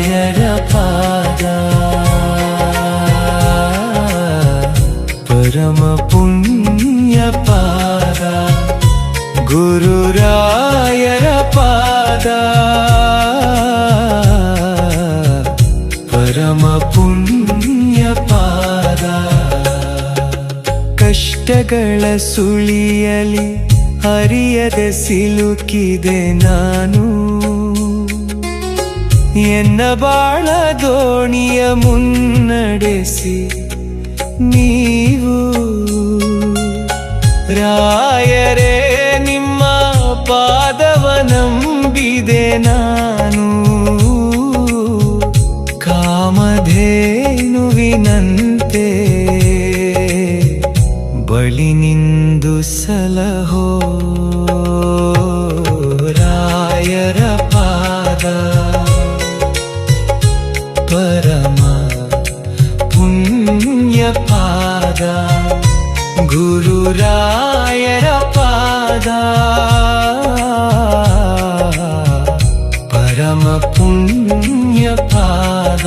ರಾಯರ ಪಾದ ಪರಮ ಪುಣ್ಯ ಪಾದ ಗುರು ರಾಯರ ಪಾದ ಪರಮ ಪುಣ್ಯ ಪಾದ ಕಷ್ಟಗಳ ಸುಳಿಯಲಿ ಅರಿಯದೆ ಸಿಲುಕಿದೆ ನಾನು ಎನ್ನ ಬಾಳ ದೋಣಿಯ ಮುನ್ನಡೆಸಿ ನೀವು ರಾಯರೇ ನಿಮ್ಮ ಪಾದವ ನಂಬಿದೆ ನಾನು ಕಾಮಧೇನುವಿನಂತೆ ಬಳಿ ನಿಂದು ಸಲಹೋ ರಾಯರ ಪಾದ ಪರಮ ಪುಣ್ಯ ಪಾದ ಗುರು ರಾಯರ ಪಾದ ಪರಮ ಪುಣ್ಯ ಪಾದ